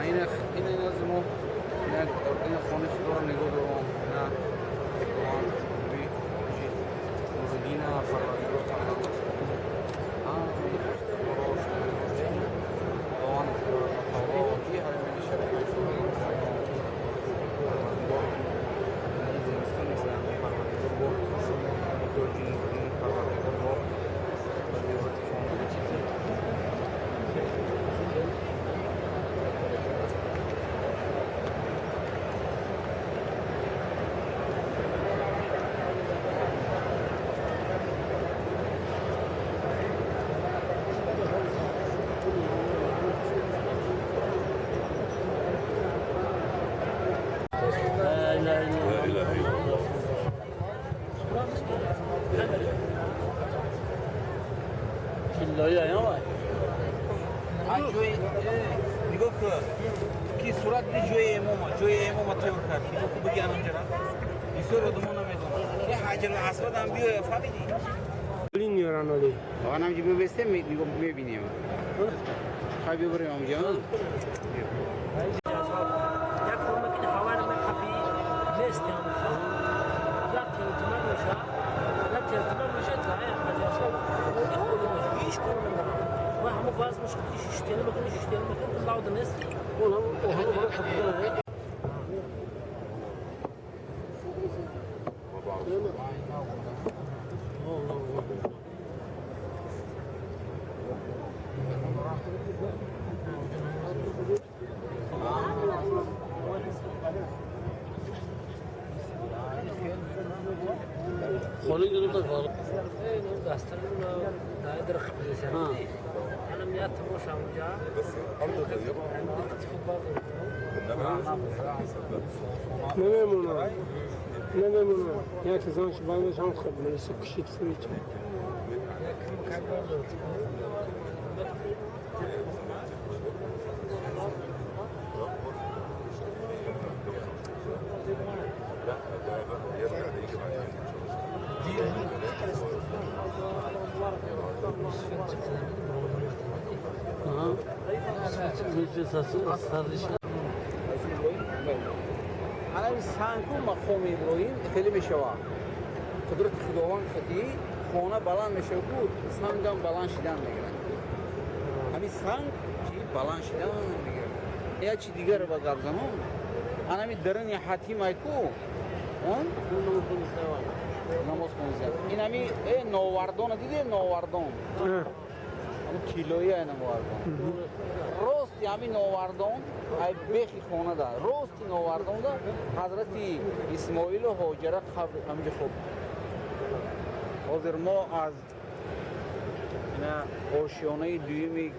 این از ما این خانه خدا رو نگاه دارم نه دوان بی نوردین فرادیگاه خانه دوان تواجی هرمانی شرکت Killoyu ya var. جوی نگاه کن کی صورت دی جوی امام تیار کرد نگاه کن بگی انم جرا ایسو رو دمونه میدونم یه حجر الاسود هم بیو فهمیدی بلین میارن ولی آنم جی ببسته نگاه میبینیم خواهی ببریم آمجا یک رومه که هوار من کپی نیست هم یا تلتمن میشه یا تلتمن میشه داره مجازات هیچ کاری نمیکنه و همه باز میشه شش تیل میکنه لاود نیست اونم برای خودم خالی دارم تا بالا این دستان دایر در خبری سر انا میاد تماشا اونجا نمیمونه یک زنش باندش هم خبری سکشید فریچ انا سانکو مقام ابراهیم خیلی میشوه قدرت خداوند خطی خانه بلند میشه بود سنگم بلند شدن میگیرن همین سنگ چی بلند شدن میگیرن یا چی دیگر رو بگم زنم انا می درن حتیم ایکو نماز کنید این همی نوواردون دیدی نوواردون کیلویی این نوواردون روستی همی نوواردون ای بیخی خونه ده روستی نوواردون ده حضرت اسماعیل و هاجره قبر همینجا خوب حاضر ما از آشیانه دویمی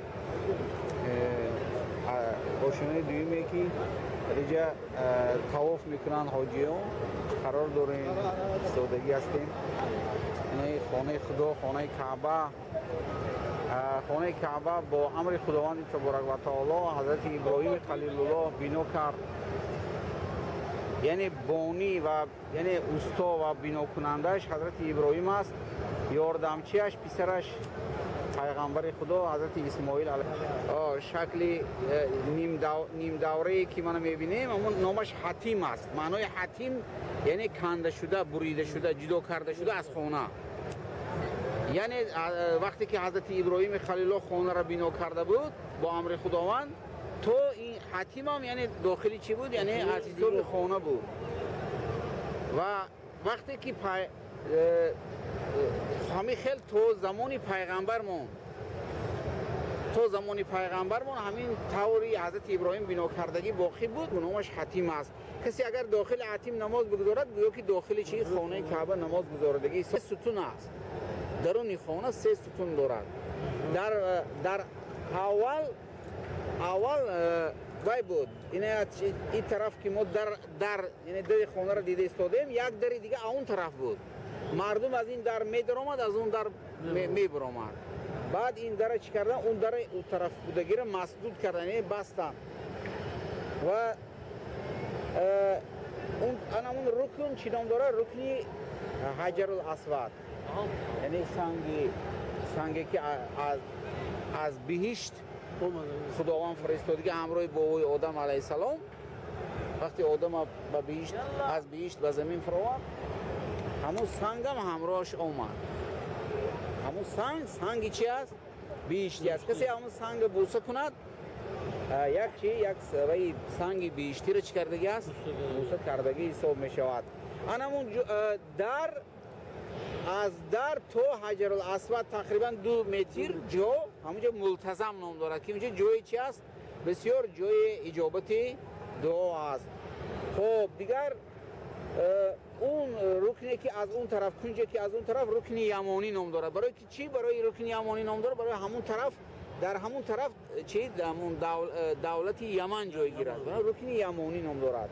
که اینجا طواف میکنن حاجیان قرار داریم سودگی هستیم این خانه خدا خانه کعبه با امر خداوند تبارک و تعالی حضرت ابراهیم خلیل الله بنا کرد یعنی بانی و یعنی استا و بنا کنندش حضرت ابراهیم است یاردمچیش پسرش پیغمبر خدا حضرت اسماعیل علیه شکل نیم دوره که ما میبینیم اون نامش حتیم است معنای حتیم یعنی کنده شده بریده شده جدا کرده شده از خانه یعنی وقتی که حضرت ابراهیم خلیل الله خانه را بنا کرده بود با امر خداوند تو این حتیم هم یعنی داخلی چی بود یعنی اساس خانه بود و وقتی که همین خیلی تو زمانی پیغمبرمون همین طوری حضرت ابراهیم بنا کردگی باقی بود و نامش حتیم است کسی اگر داخل حتیم نماز بگذارد گویا که داخل چی خانه کعبه نماز گذاردگی 3 ستون است درون خانه 3 ستون دارد در اول وای بود این طرف که ما در یعنی در خانه را دیده استادیم یک در دیگه اون طرف بود مردم از این در می درآمد از اون در می برآمد بعد این در چی کردن اون در اون طرف بودگی را مسدود کردن یعنی بستن و اون رکن چی نام داره رکنی حجر الاسود یعنی سنگی که از بهشت خداوند فرستادگی همراه بابای آدم علیه السلام. وقتی آدم به بیشت از بیشت به زمین فرآورد، همون سنگ هم همراهش آمد. همون سنگ چی است؟ بیشتی است. کسی همون سنگ بوسه کند، یک سنگ بیشتی رو چی کردگی است؟ بوسه کردگی حساب می شود. همون در از در تو حجر الاسود تقریبا 2 متر جو همونجا ملتزم نام دارد که اونجا جوی چی است؟ بسیار جوی اجابت دعا است. خب دیگر اون رکنی که از اون طرف کنجی که از اون طرف رکن یمانی نام دارد. برای که چی برای رکن یمانی نام دارد؟ برای همون طرف در همون طرف چی همون دولت یمن جای گیرد. برای رکن یمانی نام دارد.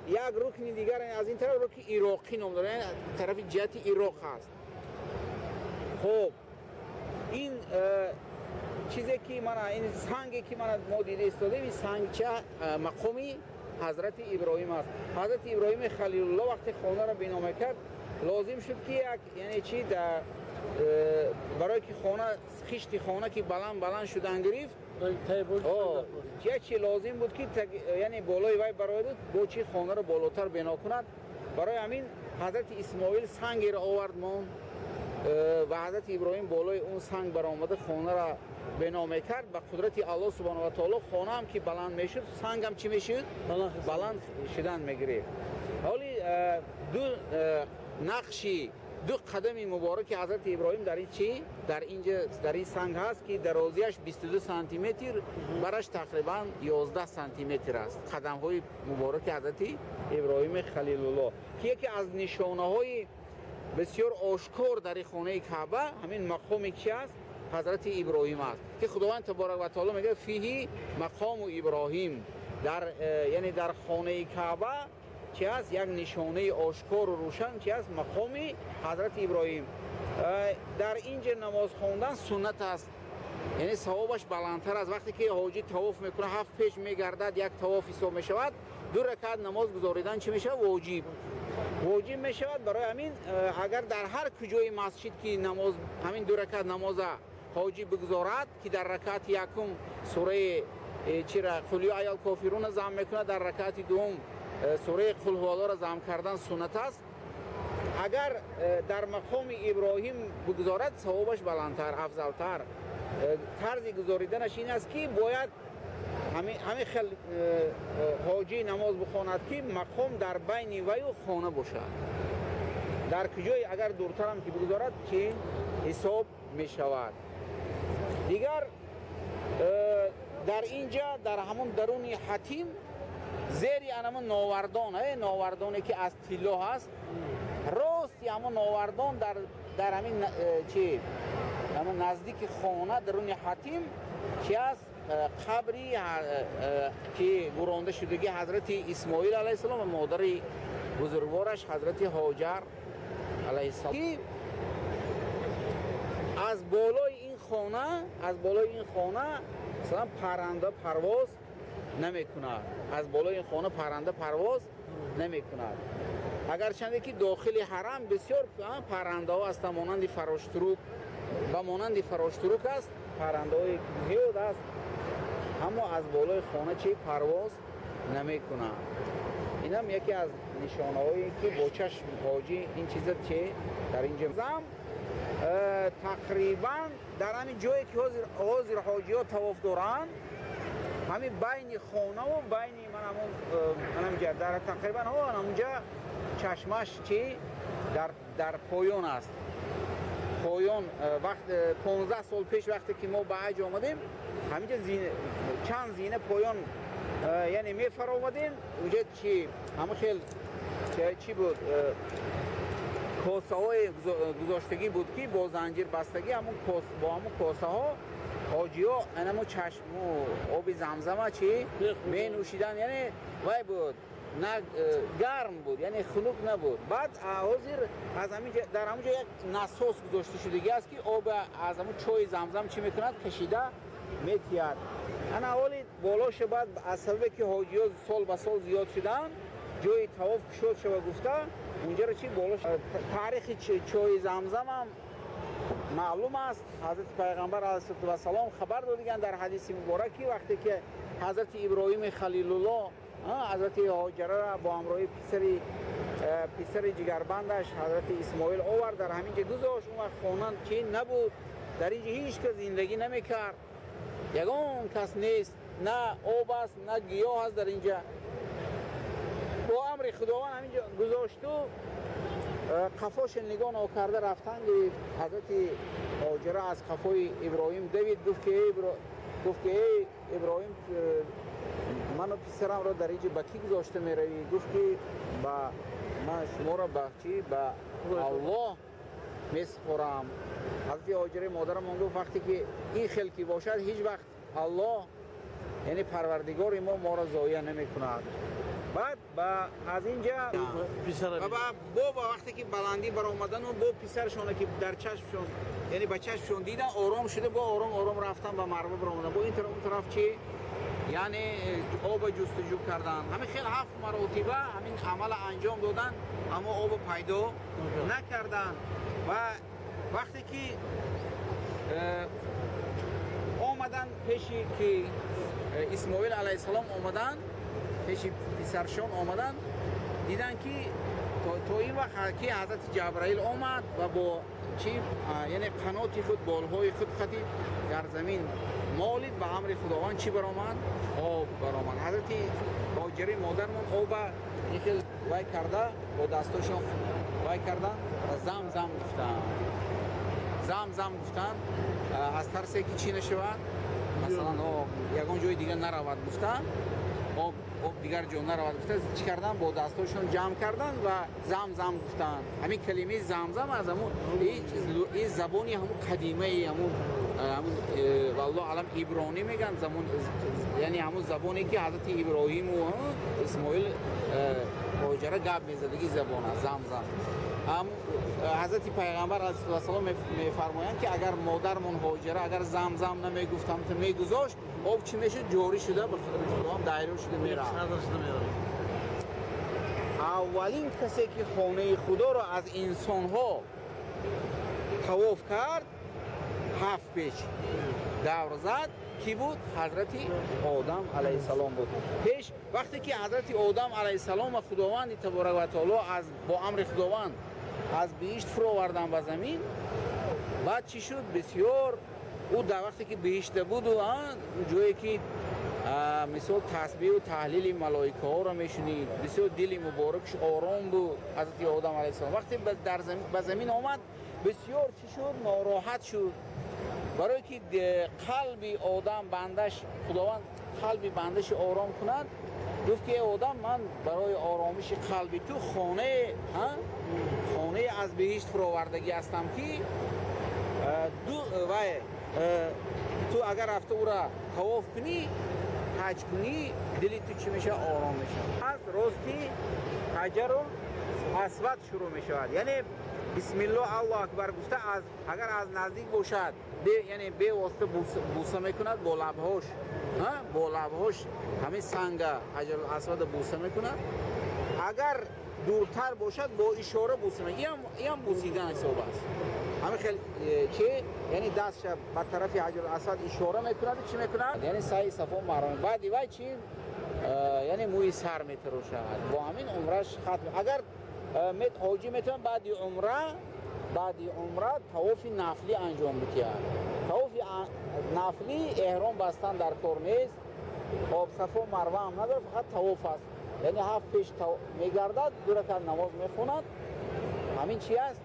یک رکن دیگر از این طرف رکن عراقی نام دارد، طرف جهت عراق هست. خب این چیزی که این سنگی که ما دیده استاده، این سنگ چه مقامی حضرت ابراهیم است. حضرت ابراهیم خلیل الله وقتی خانه را بنا میکرد، لازم شد که یعنی چی برای که خانه خشت خانه که بلند شدن گرفت، چی لازم بود که یعنی بالای وی برای با چی خانه را بالاتر بنا کند. برای همین حضرت اسماعیل سنگ را آورد مون و حضرت ابراهیم بالای اون سنگ برآمده خانه را بنا میکرد. به قدرت الله سبحانه و تعالی خانه هم که بلند میشد، سنگ هم چی میشد؟ بلند شدن میگرفت. حالی دو نقشی دو قدم مبارک حضرت ابراهیم در این چی؟ در این سنگ هست که درازیش 22 سانتی متر، برش تقریبا 11 سانتی متر است. قدم های مبارک حضرت ابراهیم خلیل الله که یکی از نشانه های بسیار آشکار در خانه کعبه همین مقام کی است؟ حضرت ابراهیم است که خداوند تبارک و تعالی میگه فیه مقام ابراهیم. یعنی در خانه کعبه چی است؟ یک نشانه آشکار و روشن چی است؟ مقام حضرت ابراهیم. در اینجا نماز خواندن سنت است، یعنی ثوابش بلندتر است. وقتی که حاجی طواف میکنه 7 پیش میگردد، یک طواف حساب میشود، 2 رکعت نماز گزاریدن چی میشه؟ واجب میشود. برای همین اگر در هر کجای مسجد که نماز همین 2 رکعت نماز حاجی بگذارد که در رکعت یکم سوره قل یا ایها الکافرون جمع میکنه، در رکعت دوم سوره قل هو الله را جمع کردن سنت است. اگر در مقام ابراهیم بگذارد ثوابش بلندتر، افضلتر. طرز گزاریدنش این است که باید همین خیلی حاجی نماز بخواند که مقام در بین وی و خانه باشد. در کجای اگر دورتر هم که بگذارد که حساب می شود. دیگر در اینجا در همون درون حتیم زیری همون ناوردانی که از طلا هست، راستی همون ناوردان در همین چی همون نزدیک خانه درون حتیم چی است؟ قبری که گرانده شدگی حضرت اسماعیل علیه السلام و مادر بزرگوارش حضرت هاجر علیه السلام. از بالای این خانه مثلا پرنده پرواز نمیکند. از بالای این خانه پرنده پرواز نمیکند. اگرچند که داخل حرم بسیار پرنده ها هستند، مانند فراشتروک و مانند فراشتروک است، پرنده های زیاد است، اما از بالای خانه چی پرواز نمیکنه. این هم یکی از نشانه هایی که با چشم حاجی این چیز چی در اینجا تقریبا در همین جایی که حاضر حاجی ها طواف دارن، همین بین خانه و بین من در تقریبا همونجا چشمش چی در پایان است. پایان وقت 15 سال پیش وقتی که ما به حج آمدیم، همینجا چند زینه پایان یعنی میفر آمدیم. اونجا چی همه خیلی چی بود؟ کاسه های گذاشتگی بود که با زنجیر بستگی با همون کاسه ها حاجی ها همون چشم و آب زمزمه چی می نوشیدن. یعنی وای بود نه گرم بود، یعنی خنک نبود. بعد حاضر از در همونجا یک نساس گذاشته شدگی است که آب از همون چای زمزم چی میکند؟ کشیده میتید. انا اولی بالاش بعد از سبب که حاجی ها سال به سال زیاد شدن، جای طواف شد گفته اونجا رو چی بالاش تاریخ چای زمزم هم معلوم است حضرت پیغمبر علیه السلام خبر دادند در حدیث مبارکی وقتی که حضرت ابراهیم خلیل الله حضرت هاجره را با همراه پسر جگربندش حضرت اسماعیل آورد در همینجا گذاشت. اون وقت خانه چی نبود، در اینجا هیچ کس زندگی نمیکرد، یگان کس نیست، نه آب است نه گیاه است در اینجا. با امر خداوند همینجا گذاشت و قفاش نگاه ناکرده رفتن گرفت. حضرت هاجره از قفای ابراهیم دوید، گفت که ای ابراهیم من و پسرم را در اینجا بکی گذاشته میروی؟ گفت که من شما را به الله میسپارم. حضرت هاجره مادرم گفت وقتی که این خلقی باشد هیچ وقت الله یعنی پروردگار ما را ضایع نمی کند. بعد از اینجا با وقتی که بلندی بر آمدن و با پسرشون که در چشمشون یعنی به چشمشون دیدن آرام شده، با آرام رفتن به مروه بر آمدن. با این طرف اون طرف چی یعنی آب جستجو کردن. همین خیلی 7 مرتبه همین عمل انجام دادن اما آب پیدا نکردن. و وقتی که آمدن پیشی که اسماعیل علیه السلام آمدن، پیش پسرشان آمدن، دیدن که تا این وقت که حضرت جبرائیل آمد و با چی یعنی قنات خود بالهای خود خطی در زمین مالید به امر خداوند چی برآمد؟ آب برآمد. حضرت هاجره مادرمون آب این وای کرده با دستاشون وای کردن و زمزم گفتن از ترس که چی نشود مثلا یگان جای دیگه نرود گفتن، آب دیگر جا نرود گفتن، چی کردن؟ با دستاشون جمع کردن و زمزم گفتن. همین کلمه زمزم از همون این زبانی همون قدیمه همون والله علم عبرانی میگن زمان، یعنی همون زبانی که حضرت ابراهیم و اسماعیل هاجره گپ میزدگی زبان است زمزم. حضرت پیغمبر علیه السلام میفرمایند که اگر مادرمون هاجره اگر زمزم نمیگفتم تو میگذاشت آب چی میشه؟ جاری شده به خودم دایره شده میره. اولین کسی که خانه خدا را از انسان ها طواف کرد 7 پیش دور زد کی بود؟ حضرت آدم علیه السلام بود. پیش وقتی که حضرت آدم علیه السلام و خداوند تبارک و تعالی با امر خداوند از بهشت فرو آوردن به زمین، بعد چی شد؟ بسیار او در وقتی که بهشت بود و جایی که مثال تسبیح و تحلیل ملائکه ها را میشنید، بسیار دل مبارکش آرام بود. حضرت آدم علیه السلام وقتی به زمین آمد بسیار چی شد؟ ناراحت شد، برای که قلب آدم بندش خداوند قلب بندش آرام کند. گفت که آدم من برای آرامش قلب تو خانه از بهشت فراوردگی هستم که تو اگر رفته او را طواف کنی حج کنی دلی تو چی میشه؟ آرام میشه. از راستی حجر و اسود شروع میشود، یعنی بسم الله الله اکبر گفته اگر از نزدیک باشد یعنی به واسطه بوسه میکند با لبهاش همین سنگ حجر الاسود بوسه میکند. اگر دورتر باشد با اشاره بوسه میکند. این هم بوسیدن حساب است. همین خیلی چی یعنی دستش به طرف حجر الاسود اشاره میکند. چی میکند؟ یعنی سعی صفا مرام. بعد دیوای چی یعنی موی سر میتروشد. با همین عمرش ختم. اگر حاجی میتونه بعد عمره طواف نفلی انجام بده. طواف نفلی احرام بستن در کار نیست، آب صفا و مروه هم نداره، فقط طواف است. یعنی 7 پیش میگردد، 2 رکعت نماز میخوند. همین چی است؟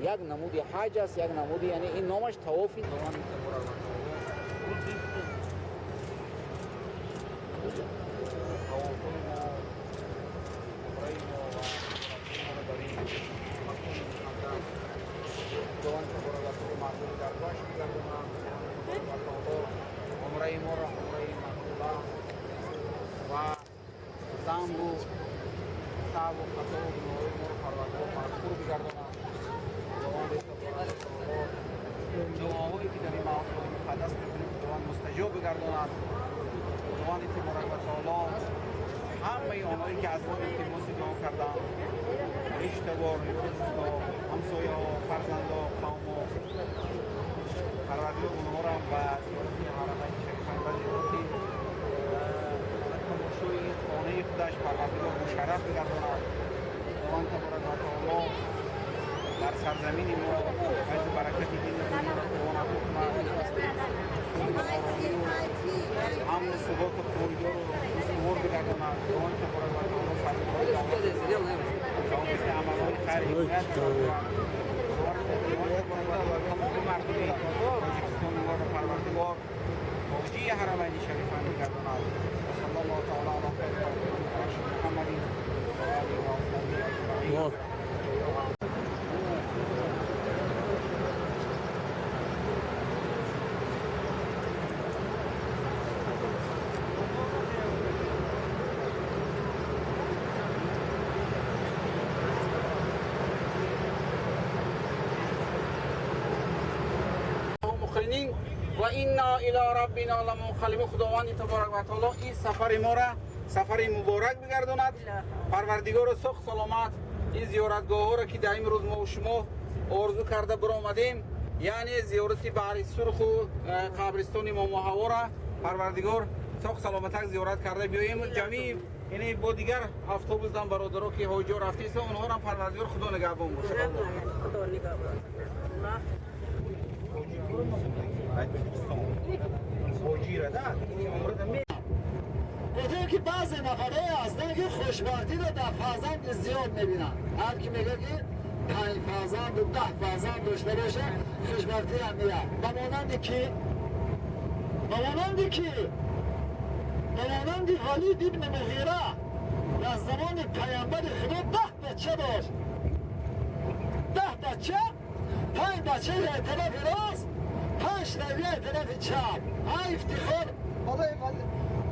یک نمودی حج است، یک نمودی یعنی این نامش طوافی. عمره ما را عمره مقبوله و زنگ و صعب و خطا و گناهی ما را پروردگار مغفور بگرداند. دعاهایی که در این محفل مقدس میکنیم خداوند مستجاب بگرداند. خداوند تبارک و تعالی همه آنهایی که از ما التماس دعا کردند، رشته‌وار، دوستا، همسایه‌ها، فرزندها، قوم‌ها پروردگار اونها را با زیارتی حرمین شریفین و زیارتی تماشای خانه خودش پروردگار مشرف بگرداند. خداوند تبارک و تعالی در سرزمین ما از برکت دین دنیا را تواند امن و ثبات و پایدار و استوار بگرداند. خداوند تبارک و تعالی فرزندان جامعه عملهای خیریت تمام مردم تاجیکستان ما را پروردگار حاجی حرمین شریفین بگرداند. و صلی الله تعالی علی خیر محمد و آله و اصحابه اجمعین. و اینا الی ربنا لمنقلبون. خداوند تبارک و تعالی این سفر ما را سفر مبارک بگرداند. پروردگار سخ سلامت این زیارتگاه ها را که در امروز ما و شما آرزو کرده برآمدیم، یعنی زیارت بحر سرخ و قبرستان امام حوا را پروردگار سخ سلامت زیارت کرده بیاییم. جمعی یعنی با دیگر افطوبوس دم برادرها که حاجی رفتیست اونها را پروردگار خدا نگهبان باشه. خدا نگهبان. گفته که بعضی نفره هستن که خوشبختی رو در فرزند زیاد میبینن. هر کی میگه که 5 فرزند و 10 فرزند داشته باشه خوشبختی هم میره. بمانندی ولید ابن مغیره در زمان پیامبر خدا 10 بچه داشت. 10 بچه، 5 بچه در طرف راست، 5 در طرف چپ.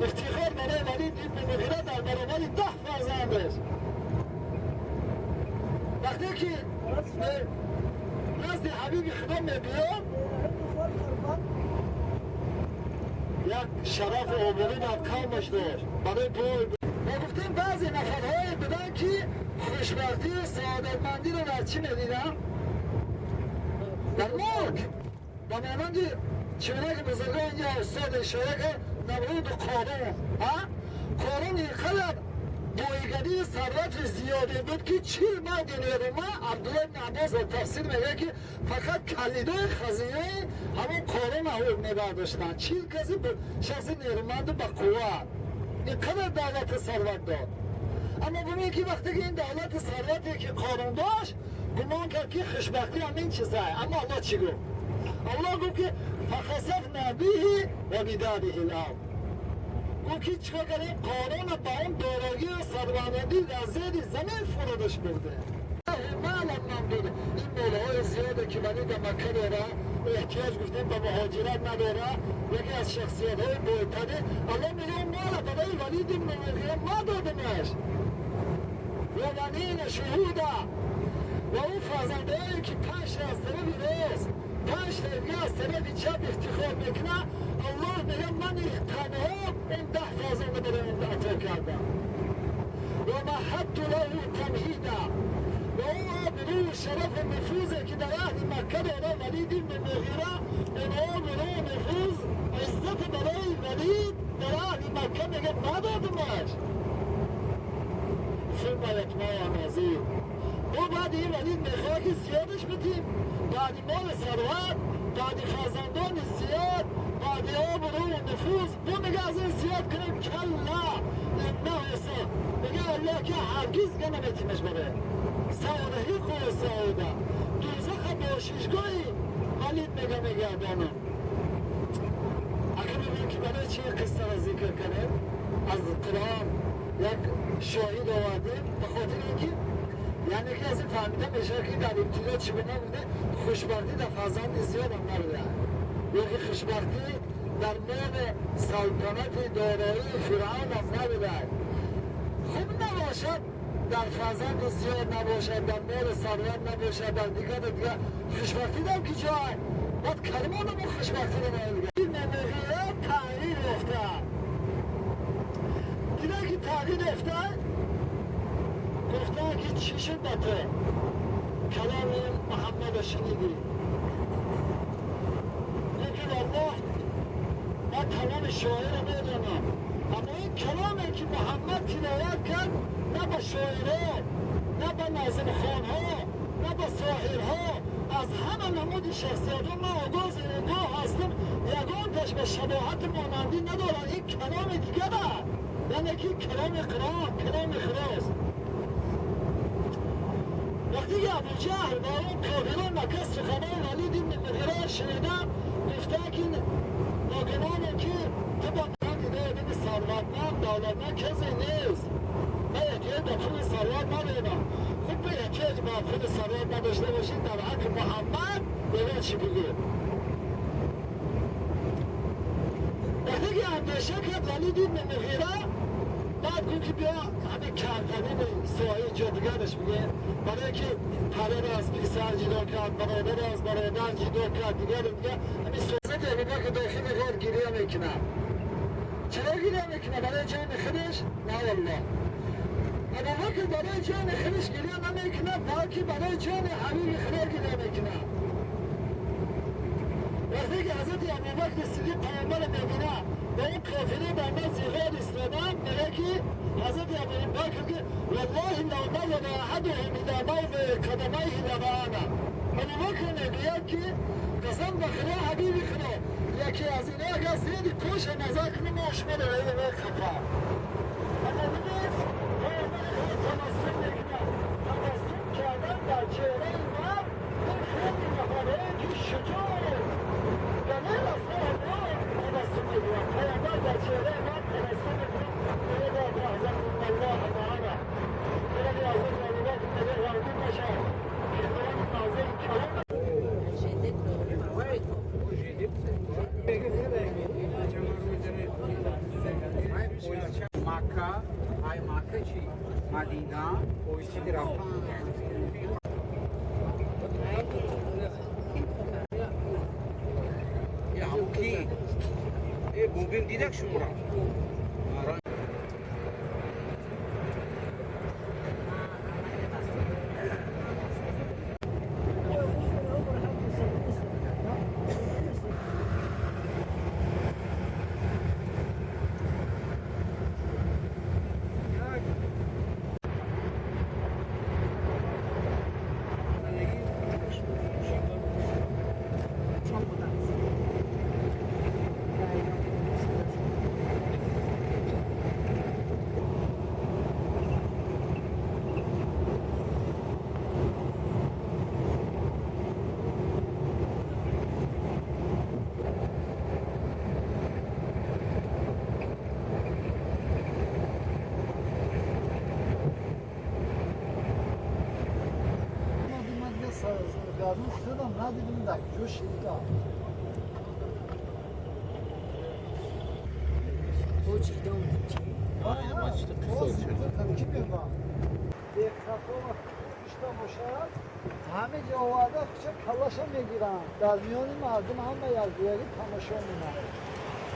افتخار برای ولید ابن مغیره در برابر 10 فرزندش. وقتی که نزد حبیب خدا میبیاد یک شرف عمومی در قومش داشت برای پای. ما گفتیم بعضی نفرهای بدن که خوشبختی و سعادتمندی رو در چی میدیدن؟ در ملک. و مانند چونه که بزرگان اینجا استاد اشاره که نمرود قارون. قارون اینقدر بایگری ثروت زیاده بود که 40 مرد نیرومند. عبدالله بن عباس تفسیر میگه که فقط کلیدای خزینه همون قارون رو میبرداشتن. 40 کسی بود شخص نیرومند با قوت. اینقدر دولت ثروت داد. اما گمون که وقتی که این دولت ثروتی که قارون داشت گمان کرد که خوشبختی همین چیزه. اما الله چی گفت؟ الله گفت که فخسفنا به و بداره الارض. گفت که چکار کنیم قارون با اون دارایی و ثروتمندی در زیر زمین فرودش برده. معلم نمدوده این مولهای زیاده که ولی در مکه داره احتیاج گفتیم به مهاجرت نداره. یکی از شخصیت های بایدتره. الله میگه اون مال برای ولید ابن مغیره ما دادمش و بنین شهوده و اون فرزندهایی که 5 از طرف راست 5 تا از طرف چپ افتخار میکنه. الله میگه من تنها این 10 فرزند برای اون عطا کردم. و مهدت له تمهیدا و اون آبرو شرف و نفوذی که در اهل مکه داره ولید ابن مغیره اون آبرو و نفوذ عزت برای ولید در اهل مکه میگه ندادمش. ثم یطمع نزید و بعد این ولید میخواه که زیادش بدیم. بعد مال ثروت، بعد فرزندان زیاد، بعد آبرو و نفوذ و میگه از این زیاد کنیم کلا اینه حسن. میگه الله که هرگز که نمیتیمش بره. سعادهی خواه سعاده دوزخ باششگاهی ولید میگه دانم. اگر ببینیم که برای چه قصه را ذکر کنیم از قرآن یک شاهد آورده به خاطر اینکه یعنی که از این فهمیده میشه که در ابتدا چی بنا بوده خوشبختی در فرزند زیاد هم نبوده. یکی خوشبختی در مال سلطنت دارایی فرعون هم نبوده. خوب نباشد در فرزند زیاد نباشد، در مال ثروت نباشد، در دیگر خوشبختی در که جای باید کلمان ما خوشبختی رو نمیگه. این مغیره تغییر رفته دیده که تغییر رفته گفتن که چی شد با تو؟ کلام محمد شنیدی شاعر میدونم، اما این کلامی که محمد تلاوت کرد نه به شاعره، نه به نظم خانها، نه به ساحرها، از همه نمود شخصیت ها من آگاز اینگاه هستم، یگان تش به شباهت مانندی ندارن. این کلام دیگه ده، یعنی که کلام قرآن، کلام خلاص. وقتی که ابو جهل با اون کافران مکه سخنان ولید ابن مغیره شنیدن، گفته که ناگهان که تو با من دیده بین ثروتمند دولتمند کسی نیست، من احتیاج به پول ثروت ندارم. خوب به احتیاج به پول ثروت نداشته باشید در حق محمد ببین چی بگه. وقتی که اندیشه کرد ولید ابن مغیره، بعد گفت که بیا همین کمتنی به سایه جادگرش میگه، برای که پدر از پیسر جدا کرد، برادر از برادر جدا کرد، دیگر همین سوزه دیگه که داخل غیر گیریه میکنه. چرا گیریه میکنه؟ برای جان خودش؟ نه والله. اما که برای جان خودش گیریه نمیکنه، بلکه برای جان حبیب خدا گیریه میکنه. وقتی که حضرت ابوبکر صدیق پیامبر مدینه و این کافره به من زیغار استادن، میگه که حضرت ابوبکر که والله لو نظر احدهم الى موضع قدمیه لبعانا. ابوبکر میگه که قسم به خدا حبیب خدا، یکی از اینا اگر زیادی پوش نظر کنه ما شما رو رایه خفا. اما ببین پیامبر خدا تمثل میکنه، تمثل کردن در چهره مرد، این خیلی مقابله که شجاعه غیر از الله تبسم میکنم. پیامبر در چهره من تبسم میکنم، میگه با تحزن الله معنا، میگه حضرت ابوبکر میگه غمگین نشد، خدای نازل کلام مکه ای مکه چی مدینه پویچی رفتن یا همون کی بوبین دیدک شما را گردون شدم ندیدم در کجا شیدم. او چی دام چی؟ کی میگم؟ یک کافه بیشتر باشد همه جا آورده چه کلاشو میگیرن، در میان مردم همه یکدیگری تماشا میکنن.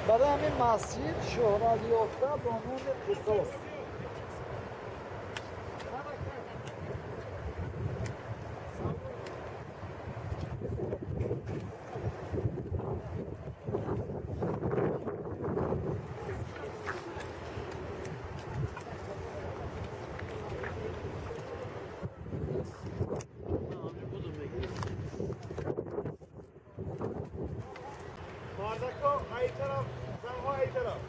برای همین مسجد شهرت یافته با نام قصاص. Bardakko, ay taraf, sen o ay taraf.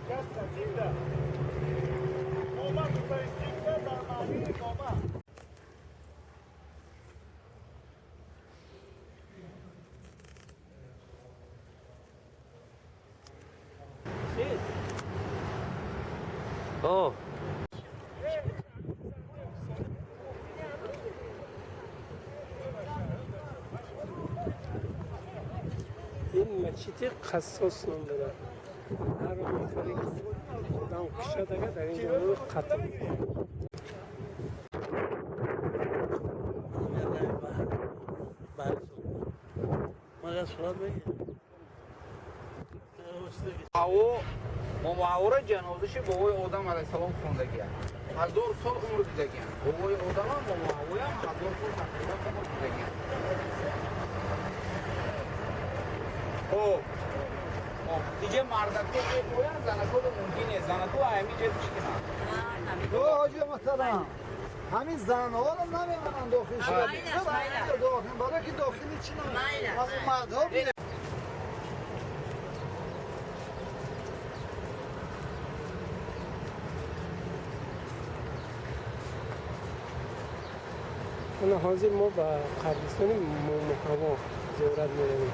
Kasta, çifte. Olmaz tutarız, çifte, darmani, olmaz. Oh. این مچیتی قصاص نام داره. هر رو میخوری دام کشا دیگه در اینجا رو قطع مگه سوال بگیر مماوره جنازش بابای آدم علیه السلام خوندگی هست 1000 سال عمر دیدگی هست بابای آدم هم مماوره هم 1000 سال تقریبا عمر دیدگی هست خب دیگه مردکو باید زنکو ممکنه زنکو همینجا بشکنن تو حاجی محترم همین زن ها رو نمیمونن داخل شده داخل برای که داخلی چی نمیمونن از اون مردها بیره انا حاضر ما با قبرستان محوا زیارت می‌رویم.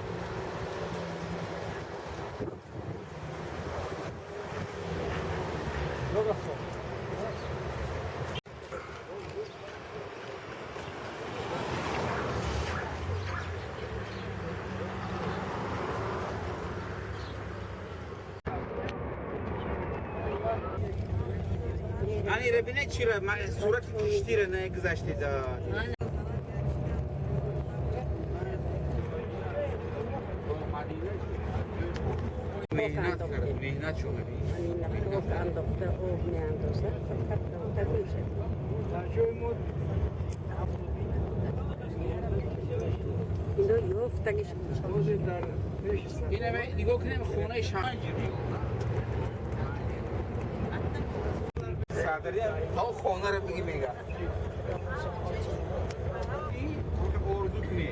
یعنی ربینه چی را صورت کشتی را نگذاشتی داد مهنت کرد مهنت شو ببین اینه نگاه کنیم خونه شنجیری سرداری تا خونه رو بگی میگه این ارزو کنی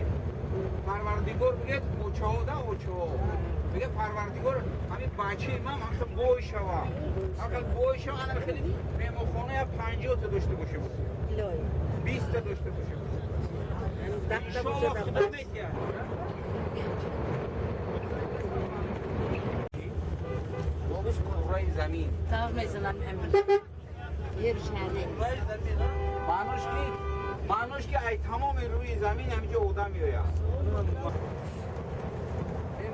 پروردگار بگه اوچاوده اوچاو بگه پروردگار همین بچه من همسه بوی شوا اگر بوی شوا انا خیلی میمو خونه 50 تا داشته باشه 20 تا داشته باشه انشاءالله خدا میتید بابش کره زمین Tamam mesela hemen. Yerişhane. معنوش که ای تمام روی زمین همینجا اودا میویا این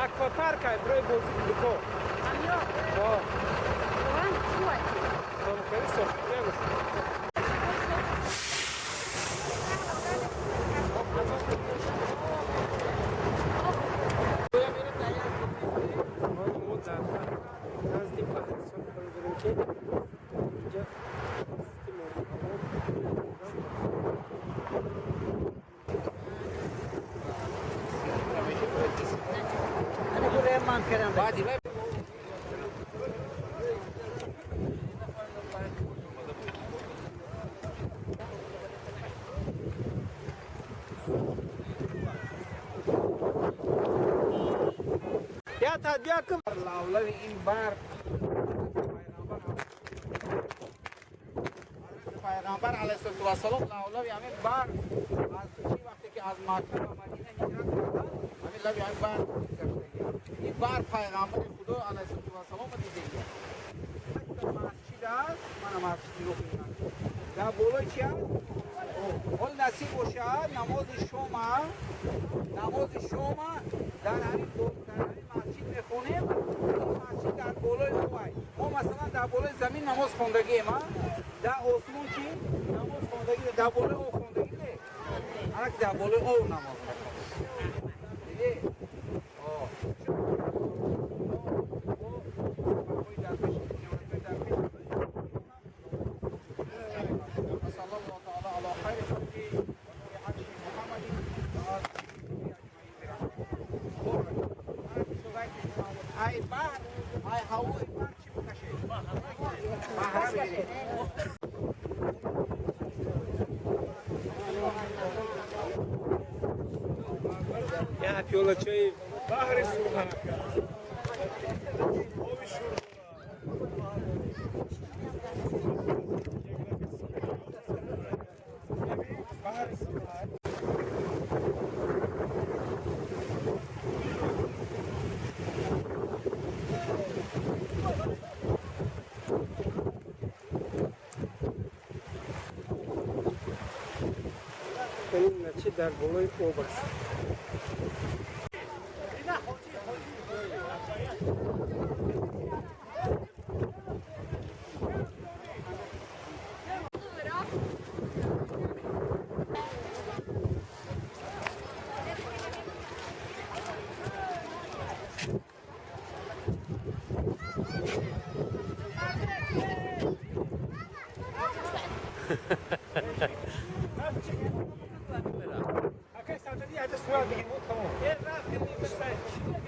اکواپارک است برای بازی بکو. آه. خیلی سخت بعدی بیا تا بیا کن لاولوی این بار پیغمبر علیه السلام لاولوی همین بار از چی وقتی که از مکه و مدینه هجرت کردن همین لوی همین بار این بار پیغمبر خدا علیه السلام دیدیم مسجد است من مسجد رو میگم در بالای چی است اول نصیب باشد نماز شام در همین مسجد میخونیم مسجد در بالای اوای ما مثلا در بالای زمین نماز خوندگی ما در آسمون چی نماز خوندگی در بالای او خوندگی نه الان در بالای او نماز دیگه ای بار ای هوای بار چی بکشه بحر بگیره یا پیولا چای بحر سوها این نچه در بالای خوب است اگه صندلی از سوال بگیم تمام.